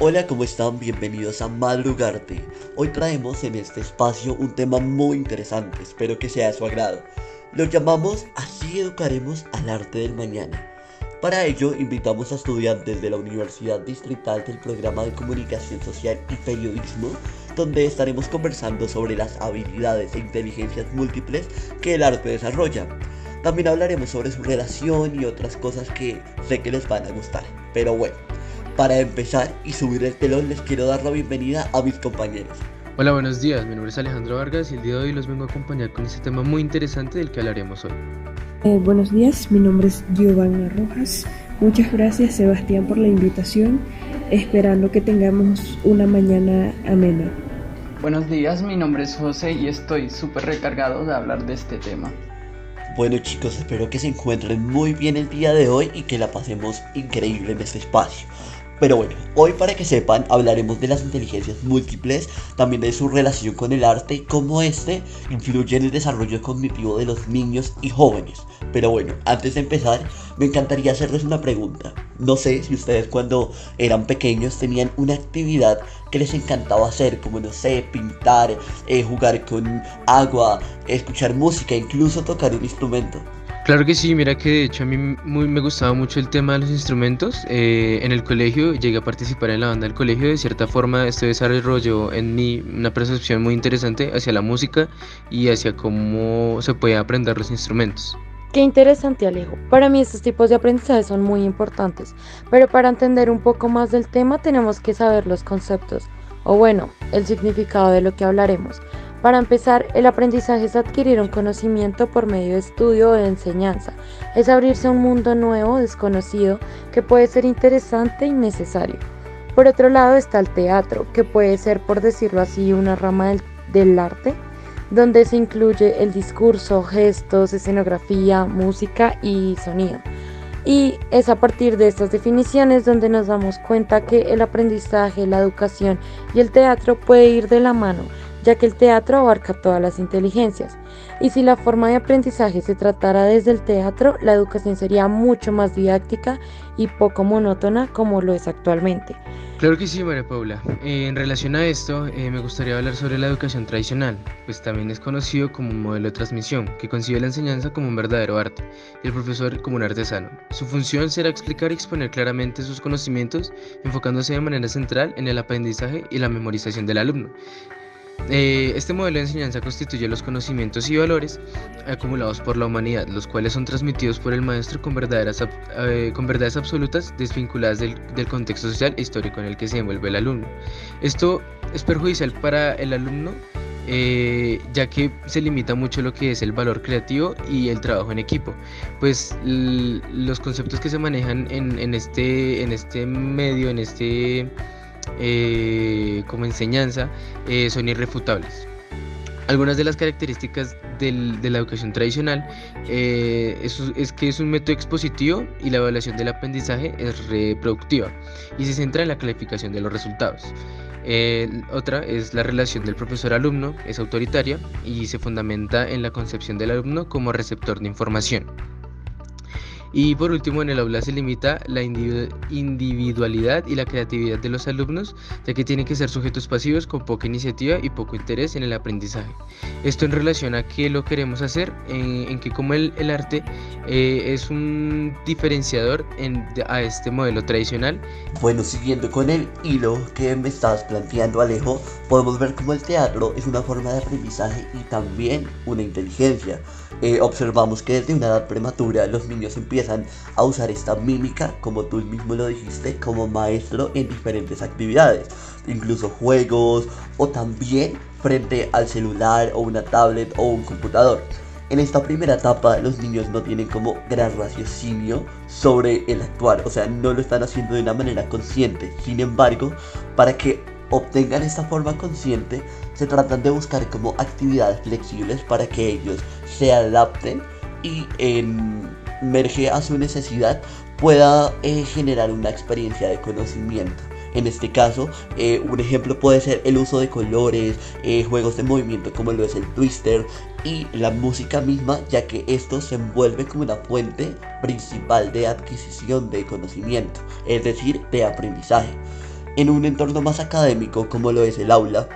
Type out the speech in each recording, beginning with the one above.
Hola, ¿cómo están? Bienvenidos a Madrugarte. Hoy traemos en este espacio un tema muy interesante, espero que sea de su agrado. Lo llamamos Así educaremos al arte del mañana. Para ello, invitamos a estudiantes de la Universidad Distrital del Programa de Comunicación Social y Periodismo, donde estaremos conversando sobre las habilidades e inteligencias múltiples que el arte desarrolla. También hablaremos sobre su relación y otras cosas que sé que les van a gustar. Pero bueno, para empezar y subir el telón les quiero dar la bienvenida a mis compañeros. Hola, buenos días. Mi nombre es Alejandro Vargas y el día de hoy los vengo a acompañar con este tema muy interesante del que hablaremos hoy. Buenos días, mi nombre es Giovanna Rojas. Muchas gracias, Sebastián, por la invitación, esperando que tengamos una mañana amena. Buenos días, mi nombre es José y estoy súper recargado de hablar de este tema. Bueno chicos, espero que se encuentren muy bien el día de hoy y que la pasemos increíble en este espacio. Pero bueno, hoy para que sepan hablaremos de las inteligencias múltiples, también de su relación con el arte y cómo este influye en el desarrollo cognitivo de los niños y jóvenes. Pero bueno, antes de empezar, me encantaría hacerles una pregunta. No sé si ustedes cuando eran pequeños tenían una actividad que les encantaba hacer, como no sé, pintar, jugar con agua, escuchar música, incluso tocar un instrumento. Claro que sí, mira que de hecho a mí me gustaba mucho el tema de los instrumentos. En el colegio llegué a participar en la banda del colegio. De cierta forma esto desarrolló en mí una percepción muy interesante hacia la música y hacia cómo se puede aprender los instrumentos. Qué interesante, Alejo. Para mí estos tipos de aprendizaje son muy importantes, pero para entender un poco más del tema tenemos que saber los conceptos, o bueno, el significado de lo que hablaremos. Para empezar, el aprendizaje es adquirir un conocimiento por medio de estudio o de enseñanza. Es abrirse a un mundo nuevo, desconocido, que puede ser interesante y necesario. Por otro lado está el teatro, que puede ser, por decirlo así, una rama del arte, donde se incluye el discurso, gestos, escenografía, música y sonido. Y es a partir de estas definiciones donde nos damos cuenta que el aprendizaje, la educación y el teatro puede ir de la mano, ya que el teatro abarca todas las inteligencias. Y si la forma de aprendizaje se tratara desde el teatro, la educación sería mucho más didáctica y poco monótona como lo es actualmente. Claro que sí, María Paula. En relación a esto, me gustaría hablar sobre la educación tradicional, pues también es conocido como un modelo de transmisión, que concibe la enseñanza como un verdadero arte y el profesor como un artesano. Su función será explicar y exponer claramente sus conocimientos, enfocándose de manera central en el aprendizaje y la memorización del alumno. Este modelo de enseñanza constituye los conocimientos y valores acumulados por la humanidad, los cuales son transmitidos por el maestro con verdades absolutas desvinculadas del contexto social e histórico en el que se envuelve el alumno. Esto es perjudicial para el alumno, ya que se limita mucho lo que es el valor creativo y el trabajo en equipo, pues los conceptos que se manejan en este medio, como enseñanza, son irrefutables. Algunas de las características de la educación tradicional es que es un método expositivo y la evaluación del aprendizaje es reproductiva y se centra en la calificación de los resultados. Otra es la relación del profesor-alumno, es autoritaria y se fundamenta en la concepción del alumno como receptor de información. Y por último, en el aula se limita la individualidad y la creatividad de los alumnos, ya que tienen que ser sujetos pasivos con poca iniciativa y poco interés en el aprendizaje. Esto en relación a qué lo queremos hacer, en que como el arte es un diferenciador a este modelo tradicional. Bueno, siguiendo con el hilo que me estabas planteando, Alejo, podemos ver cómo el teatro es una forma de aprendizaje y también una inteligencia. Observamos que desde una edad prematura los niños empiezan a usar esta mímica, como tú mismo lo dijiste, como maestro en diferentes actividades, incluso juegos o también frente al celular o una tablet o un computador. En esta primera etapa los niños no tienen como gran raciocinio sobre el actuar, o sea, no lo están haciendo de una manera consciente. Sin embargo, para que obtengan esta forma consciente, se tratan de buscar como actividades flexibles para que ellos se adapten y merge a su necesidad pueda generar una experiencia de conocimiento. En este caso, un ejemplo puede ser el uso de colores, juegos de movimiento como lo es el twister y la música misma, ya que esto se envuelve como una fuente principal de adquisición de conocimiento, es decir, de aprendizaje. En un entorno más académico como lo es el aula,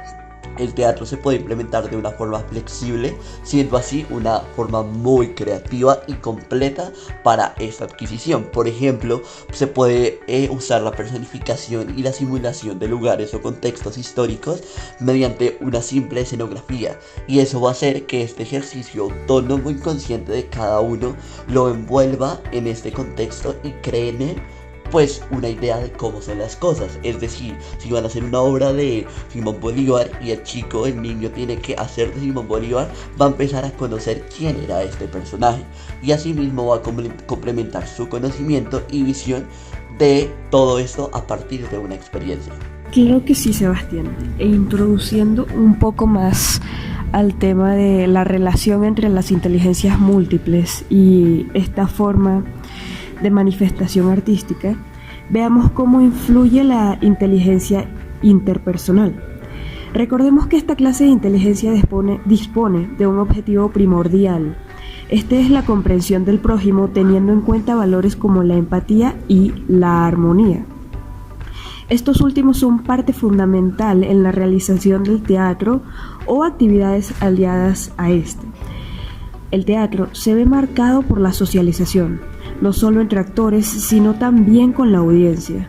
el teatro se puede implementar de una forma flexible, siendo así una forma muy creativa y completa para esta adquisición. Por ejemplo, se puede usar la personificación y la simulación de lugares o contextos históricos mediante una simple escenografía, y eso va a hacer que este ejercicio autónomo y consciente de cada uno lo envuelva en este contexto y cree en él pues una idea de cómo son las cosas. Es decir, si van a hacer una obra de Simón Bolívar y el niño tiene que hacer de Simón Bolívar, va a empezar a conocer quién era este personaje, y asimismo va a complementar su conocimiento y visión de todo esto a partir de una experiencia. Claro que sí, Sebastián. E introduciendo un poco más al tema de la relación entre las inteligencias múltiples y esta forma de manifestación artística, veamos cómo influye la inteligencia interpersonal. Recordemos que esta clase de inteligencia dispone de un objetivo primordial. Este es la comprensión del prójimo teniendo en cuenta valores como la empatía y la armonía. Estos últimos son parte fundamental en la realización del teatro o actividades aliadas a este. El teatro se ve marcado por la socialización, no solo entre actores, sino también con la audiencia.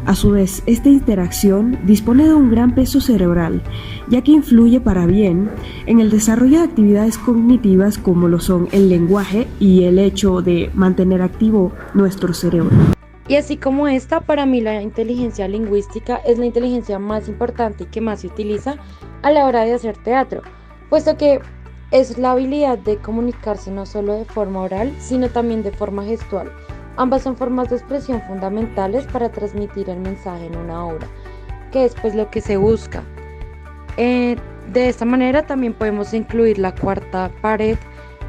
A su vez, esta interacción dispone de un gran peso cerebral, ya que influye para bien en el desarrollo de actividades cognitivas como lo son el lenguaje y el hecho de mantener activo nuestro cerebro. Y así como esta, para mí la inteligencia lingüística es la inteligencia más importante y que más se utiliza a la hora de hacer teatro, puesto que es la habilidad de comunicarse no solo de forma oral, sino también de forma gestual. Ambas son formas de expresión fundamentales para transmitir el mensaje en una obra, que es pues lo que se busca. De esta manera también podemos incluir la cuarta pared,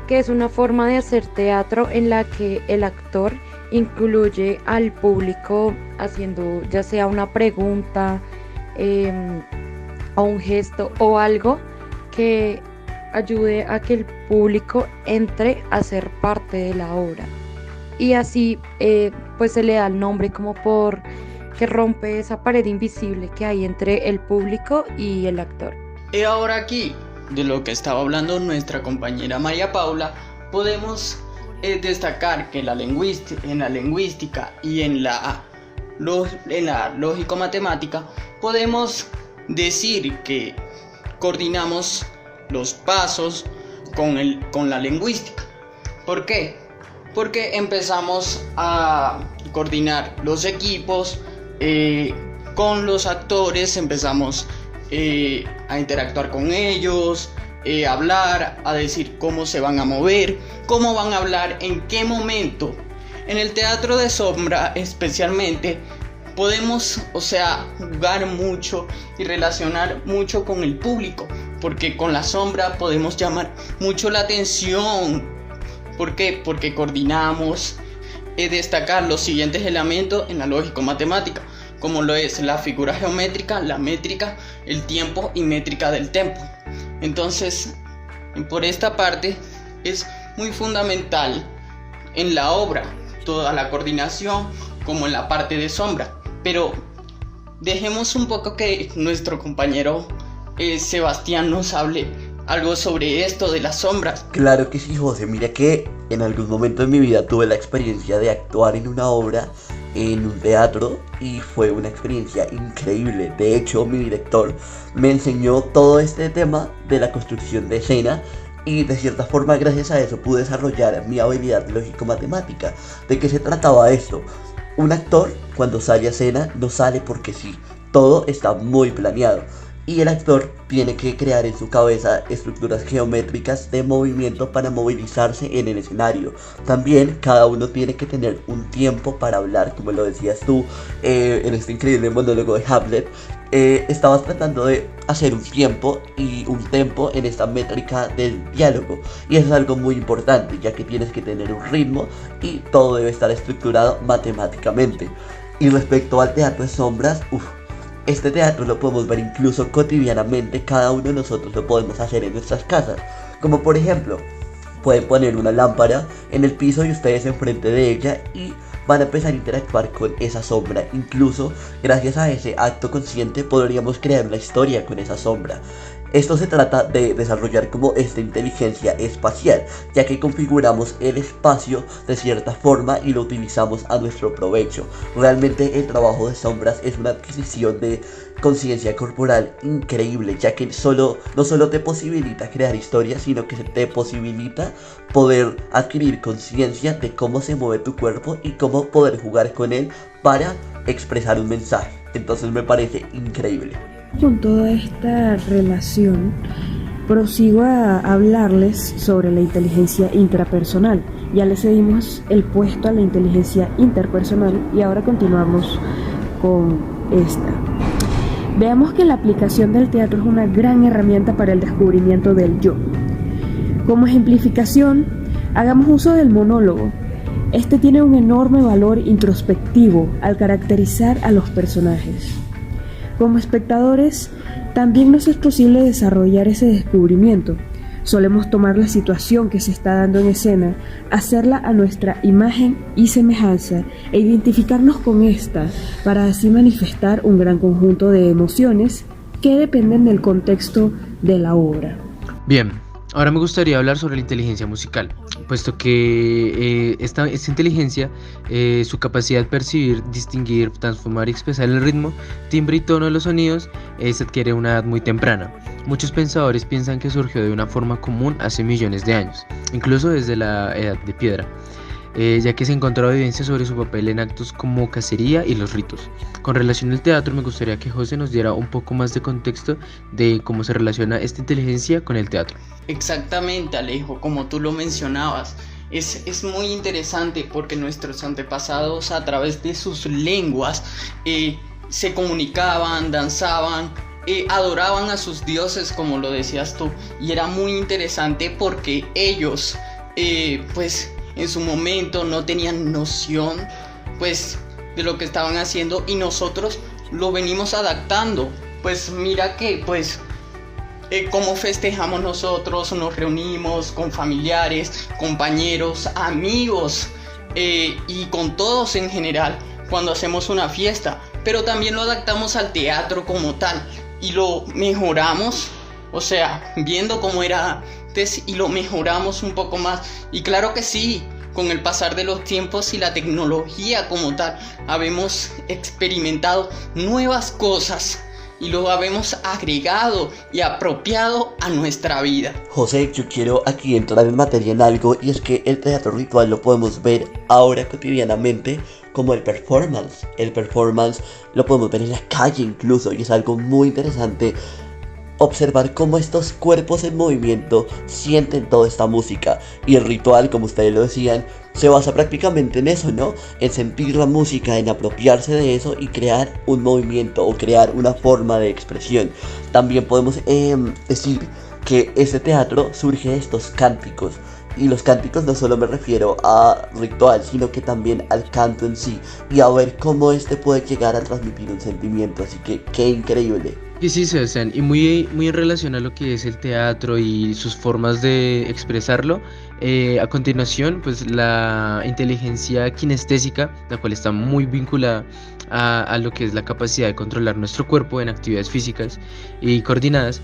que es una forma de hacer teatro en la que el actor incluye al público haciendo ya sea una pregunta o un gesto o algo que ayude a que el público entre a ser parte de la obra, y así pues se le da el nombre como por que rompe esa pared invisible que hay entre el público y el actor. Y ahora aquí, de lo que estaba hablando nuestra compañera María Paula, podemos destacar que en la lingüística y en la lógico-matemática podemos decir que coordinamos los pasos con la lingüística. ¿Por qué? Porque empezamos a coordinar los equipos con los actores, empezamos a interactuar con ellos, a hablar, a decir cómo se van a mover, cómo van a hablar, en qué momento. En el teatro de sombra especialmente podemos, jugar mucho y relacionar mucho con el público, porque con la sombra podemos llamar mucho la atención. ¿Por qué? Porque coordinamos, destacar los siguientes elementos en la lógico-matemática, como lo es la figura geométrica, la métrica, el tiempo y métrica del tempo. Entonces, por esta parte es muy fundamental en la obra toda la coordinación, como en la parte de sombra. Pero dejemos un poco que nuestro compañero Sebastián nos hable algo sobre esto de las sombras. Claro que sí, José. Mira que en algún momento de mi vida tuve la experiencia de actuar en una obra en un teatro y fue una experiencia increíble. De hecho, mi director me enseñó todo este tema de la construcción de escena y de cierta forma gracias a eso pude desarrollar mi habilidad lógico-matemática. ¿De qué se trataba esto? Un actor cuando sale a escena no sale porque sí, todo está muy planeado. Y el actor tiene que crear en su cabeza estructuras geométricas de movimiento para movilizarse en el escenario. También cada uno tiene que tener un tiempo para hablar, como lo decías tú en este increíble monólogo de Hamlet. Estabas tratando de hacer un tiempo y un tempo en esta métrica del diálogo. Y eso es algo muy importante, ya que tienes que tener un ritmo y todo debe estar estructurado matemáticamente. Y respecto al teatro de sombras, este teatro lo podemos ver incluso cotidianamente, cada uno de nosotros lo podemos hacer en nuestras casas. Como por ejemplo, pueden poner una lámpara en el piso y ustedes enfrente de ella y van a empezar a interactuar con esa sombra. Incluso gracias a ese acto consciente podríamos crear una historia con esa sombra. Esto se trata de desarrollar como esta inteligencia espacial, ya que configuramos el espacio de cierta forma y lo utilizamos a nuestro provecho. Realmente el trabajo de sombras es una adquisición de conciencia corporal increíble, ya que no solo te posibilita crear historias, sino que te posibilita poder adquirir conciencia de cómo se mueve tu cuerpo y cómo poder jugar con él para expresar un mensaje. Entonces me parece increíble. Con toda esta relación, prosigo a hablarles sobre la inteligencia intrapersonal. Ya le cedimos el puesto a la inteligencia interpersonal y ahora continuamos con esta. Veamos que la aplicación del teatro es una gran herramienta para el descubrimiento del yo. Como ejemplificación, hagamos uso del monólogo. Este tiene un enorme valor introspectivo al caracterizar a los personajes. Como espectadores, también nos es posible desarrollar ese descubrimiento. Solemos tomar la situación que se está dando en escena, hacerla a nuestra imagen y semejanza e identificarnos con esta para así manifestar un gran conjunto de emociones que dependen del contexto de la obra. Bien, ahora me gustaría hablar sobre la inteligencia musical, puesto que esta inteligencia, su capacidad de percibir, distinguir, transformar y expresar el ritmo, timbre y tono de los sonidos se adquiere a una edad muy temprana. Muchos pensadores piensan que surgió de una forma común hace millones de años, incluso desde la edad de piedra, ya que se encontró evidencia sobre su papel en actos como cacería y los ritos. Con relación al teatro, me gustaría que José nos diera un poco más de contexto de cómo se relaciona esta inteligencia con el teatro. Exactamente, Alejo, como tú lo mencionabas. Es muy interesante porque nuestros antepasados, a través de sus lenguas, se comunicaban, danzaban, adoraban a sus dioses, como lo decías tú, y era muy interesante porque ellos pues en su momento no tenían noción pues de lo que estaban haciendo, y nosotros lo venimos adaptando. Pues mira que pues cómo festejamos nosotros, nos reunimos con familiares, compañeros, amigos y con todos en general cuando hacemos una fiesta, pero también lo adaptamos al teatro como tal y lo mejoramos, o sea, viendo cómo era antes y lo mejoramos un poco más. Y claro que sí, con el pasar de los tiempos y la tecnología como tal, habemos experimentado nuevas cosas y lo habemos agregado y apropiado a nuestra vida. José, yo quiero aquí entrar en materia en algo, y es que el teatro ritual lo podemos ver ahora cotidianamente como el performance. El performance lo podemos ver en la calle incluso, y es algo muy interesante observar cómo estos cuerpos en movimiento sienten toda esta música. Y el ritual, como ustedes lo decían, se basa prácticamente en eso, ¿no? En sentir la música, en apropiarse de eso y crear un movimiento o crear una forma de expresión. También podemos decir que este teatro surge de estos cánticos. Y los cánticos no solo me refiero a ritual, sino que también al canto en sí, y a ver cómo este puede llegar a transmitir un sentimiento. Así que qué increíble. Y sí, Sebastián, y muy en relación a lo que es el teatro y sus formas de expresarlo, a continuación, pues la inteligencia kinestésica, la cual está muy vinculada a lo que es la capacidad de controlar nuestro cuerpo en actividades físicas y coordinadas,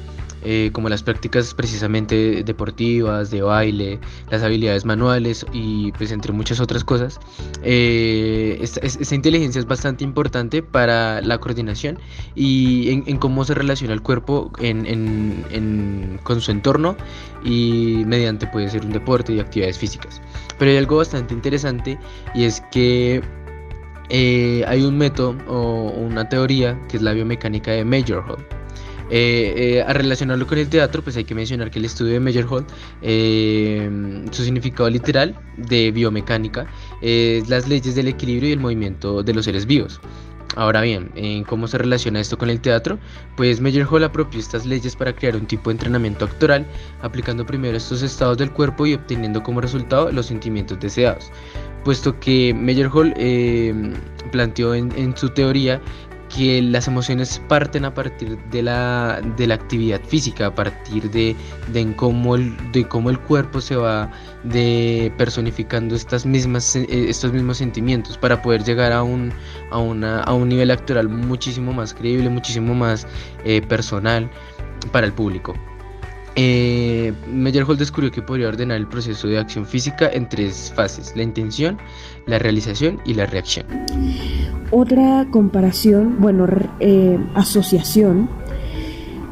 como las prácticas precisamente deportivas, de baile, las habilidades manuales y pues entre muchas otras cosas. Esta inteligencia es bastante importante para la coordinación y en cómo se relaciona el cuerpo con su entorno y mediante puede ser un deporte y actividades físicas. Pero hay algo bastante interesante, y es que hay un método o una teoría que es la biomecánica de Meyerhold. A relacionarlo con el teatro, pues hay que mencionar que el estudio de Meyerhold, su significado literal de biomecánica es las leyes del equilibrio y el movimiento de los seres vivos. Ahora bien, ¿cómo se relaciona esto con el teatro? Pues Meyerhold apropió estas leyes para crear un tipo de entrenamiento actoral, aplicando primero estos estados del cuerpo y obteniendo como resultado los sentimientos deseados, puesto que Meyerhold planteó en su teoría que las emociones parten a partir de la actividad física, a partir de cómo el cuerpo se va personificando estos mismos sentimientos para poder llegar a un nivel actoral muchísimo más creíble, muchísimo más personal para el público. Meyerhold descubrió que podría ordenar el proceso de acción física en 3 fases: la intención, la realización y la reacción. Otra comparación, asociación,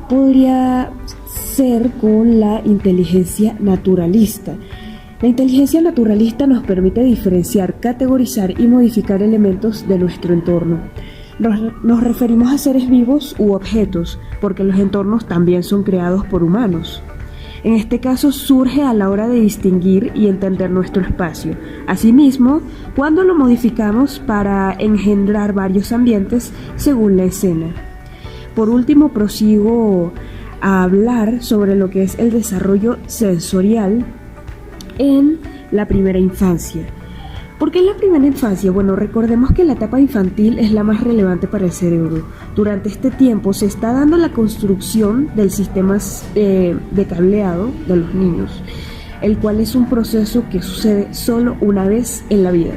podría ser con la inteligencia naturalista. La inteligencia naturalista nos permite diferenciar, categorizar y modificar elementos de nuestro entorno. Nos referimos a seres vivos u objetos, porque los entornos también son creados por humanos. En este caso surge a la hora de distinguir y entender nuestro espacio. Asimismo, cuando lo modificamos para engendrar varios ambientes según la escena. Por último, prosigo a hablar sobre lo que es el desarrollo sensorial en la primera infancia. ¿Por qué en la primera infancia? Bueno, recordemos que la etapa infantil es la más relevante para el cerebro. Durante este tiempo se está dando la construcción del sistema de cableado de los niños, el cual es un proceso que sucede solo una vez en la vida.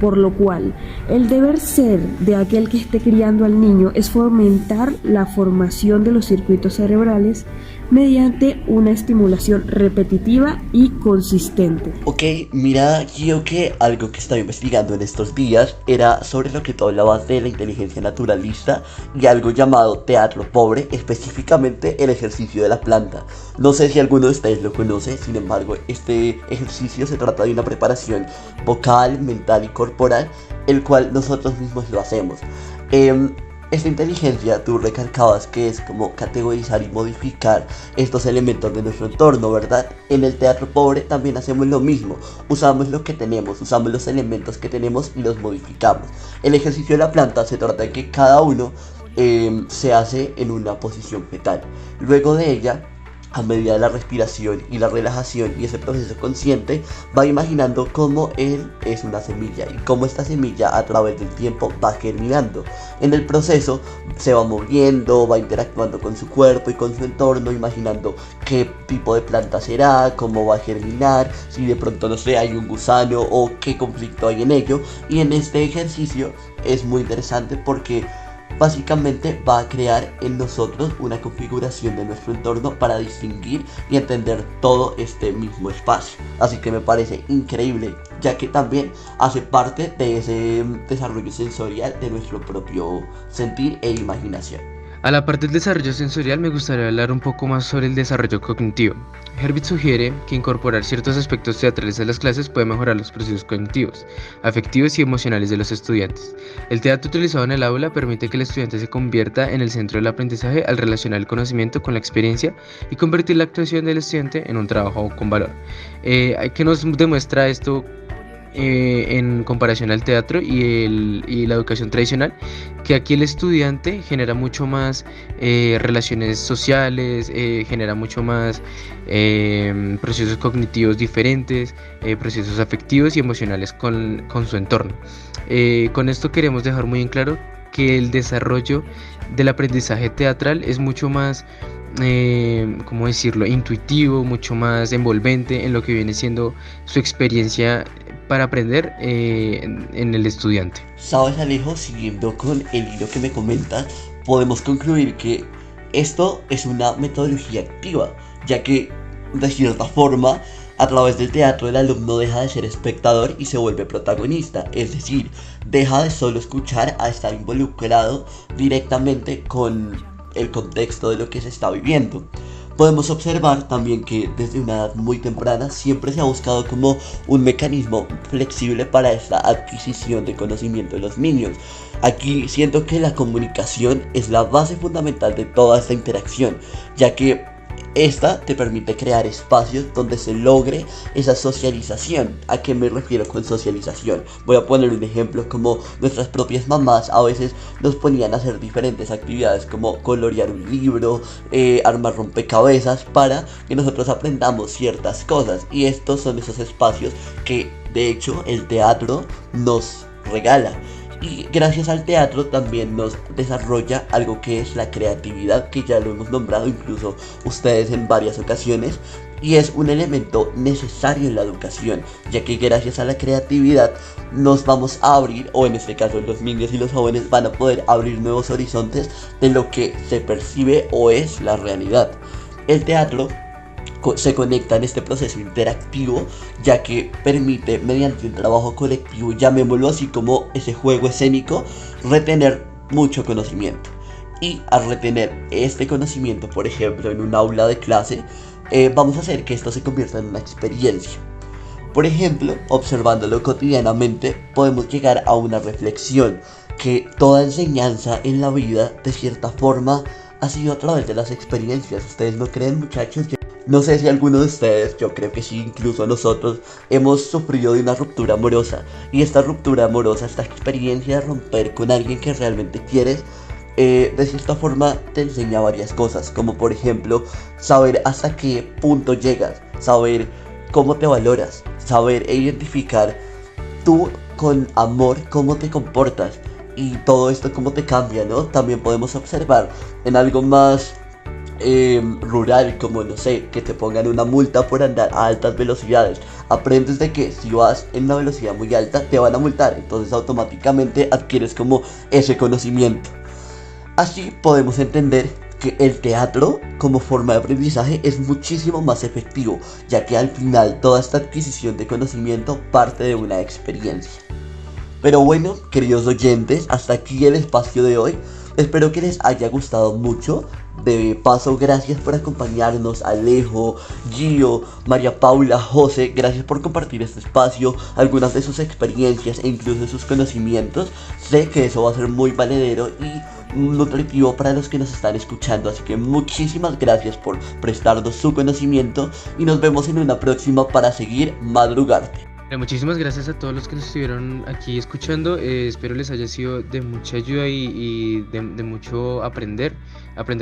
Por lo cual, el deber ser de aquel que esté criando al niño es fomentar la formación de los circuitos cerebrales mediante una estimulación repetitiva y consistente. Ok, mira, yo que algo que estaba investigando en estos días era sobre lo que tú hablabas de la inteligencia naturalista y algo llamado teatro pobre, específicamente el ejercicio de la planta. No sé si alguno de ustedes lo conoce, sin embargo, este ejercicio se trata de una preparación vocal, mental y corporal, el cual nosotros mismos lo hacemos. Esta inteligencia, tú recalcabas que es como categorizar y modificar estos elementos de nuestro entorno, ¿verdad? En el teatro pobre también hacemos lo mismo, usamos lo que tenemos, usamos los elementos que tenemos y los modificamos. El ejercicio de la planta se trata de que cada uno se hace en una posición fetal. Luego de ella, a medida de la respiración y la relajación y ese proceso consciente, va imaginando cómo él es una semilla y cómo esta semilla a través del tiempo va germinando. En el proceso se va moviendo, va interactuando con su cuerpo y con su entorno, imaginando qué tipo de planta será, cómo va a germinar, si de pronto no sé, hay un gusano o qué conflicto hay en ello. Y en este ejercicio es muy interesante porque básicamente va a crear en nosotros una configuración de nuestro entorno para distinguir y entender todo este mismo espacio. Así que me parece increíble, ya que también hace parte de ese desarrollo sensorial de nuestro propio sentir e imaginación. A la parte del desarrollo sensorial me gustaría hablar un poco más sobre el desarrollo cognitivo. Herbit sugiere que incorporar ciertos aspectos teatrales a las clases puede mejorar los procesos cognitivos, afectivos y emocionales de los estudiantes. El teatro utilizado en el aula permite que el estudiante se convierta en el centro del aprendizaje al relacionar el conocimiento con la experiencia y convertir la actuación del estudiante en un trabajo con valor. ¿Qué nos demuestra esto? En comparación al teatro y la educación tradicional, que aquí el estudiante genera mucho más relaciones sociales, genera mucho más procesos cognitivos diferentes, procesos afectivos y emocionales con su entorno. Con esto queremos dejar muy en claro que el desarrollo del aprendizaje teatral es mucho más ¿cómo decirlo?, intuitivo, mucho más envolvente en lo que viene siendo su experiencia para aprender en el estudiante. Sabes, Alejo, siguiendo con el hilo que me comentas, podemos concluir que esto es una metodología activa, ya que de cierta forma a través del teatro el alumno deja de ser espectador y se vuelve protagonista, es decir, deja de solo escuchar a estar involucrado directamente con el contexto de lo que se está viviendo. Podemos observar también que desde una edad muy temprana siempre se ha buscado como un mecanismo flexible para esta adquisición de conocimiento de los niños. Aquí siento que la comunicación es la base fundamental de toda esta interacción, ya que esta te permite crear espacios donde se logre esa socialización. ¿A qué me refiero con socialización? Voy a poner un ejemplo, como nuestras propias mamás a veces nos ponían a hacer diferentes actividades como colorear un libro, armar rompecabezas para que nosotros aprendamos ciertas cosas, y estos son esos espacios que de hecho el teatro nos regala. Y gracias al teatro también nos desarrolla algo que es la creatividad, que ya lo hemos nombrado incluso ustedes en varias ocasiones, y es un elemento necesario en la educación, ya que gracias a la creatividad nos vamos a abrir, o en este caso los niños y los jóvenes van a poder abrir nuevos horizontes de lo que se percibe o es la realidad. El teatro se conecta en este proceso interactivo, ya que permite, mediante un trabajo colectivo, llamémoslo así como ese juego escénico, retener mucho conocimiento. Y al retener este conocimiento, por ejemplo, en un aula de clase, vamos a hacer que esto se convierta en una experiencia. Por ejemplo, observándolo cotidianamente, podemos llegar a una reflexión que toda enseñanza en la vida, de cierta forma, ha sido a través de las experiencias. ¿Ustedes no creen, muchachos? No sé si alguno de ustedes, yo creo que sí, incluso nosotros, hemos sufrido de una ruptura amorosa. Y esta ruptura amorosa, esta experiencia de romper con alguien que realmente quieres, de cierta forma te enseña varias cosas, como por ejemplo saber hasta qué punto llegas, saber cómo te valoras, saber identificar tú con amor cómo te comportas y todo esto cómo te cambia, ¿no? También podemos observar en algo más rural, como no sé, que te pongan una multa por andar a altas velocidades. Aprendes de que si vas en una velocidad muy alta te van a multar, entonces automáticamente adquieres como ese conocimiento. Así podemos entender que el teatro como forma de aprendizaje es muchísimo más efectivo, ya que al final toda esta adquisición de conocimiento parte de una experiencia. Pero bueno, queridos oyentes, hasta aquí el espacio de hoy. Espero que les haya gustado mucho. De paso, gracias por acompañarnos, Alejo, Gio, María Paula, José, gracias por compartir este espacio, algunas de sus experiencias e incluso sus conocimientos. Sé que eso va a ser muy valedero y nutritivo para los que nos están escuchando, así que muchísimas gracias por prestarnos su conocimiento y nos vemos en una próxima para seguir madrugarte. Muchísimas gracias a todos los que nos estuvieron aquí escuchando. Espero les haya sido de mucha ayuda y de mucho aprender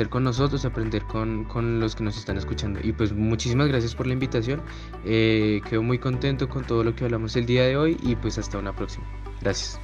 con nosotros, aprender con los que nos están escuchando. Y pues muchísimas gracias por la invitación. Quedo muy contento con todo lo que hablamos el día de hoy y pues hasta una próxima. Gracias.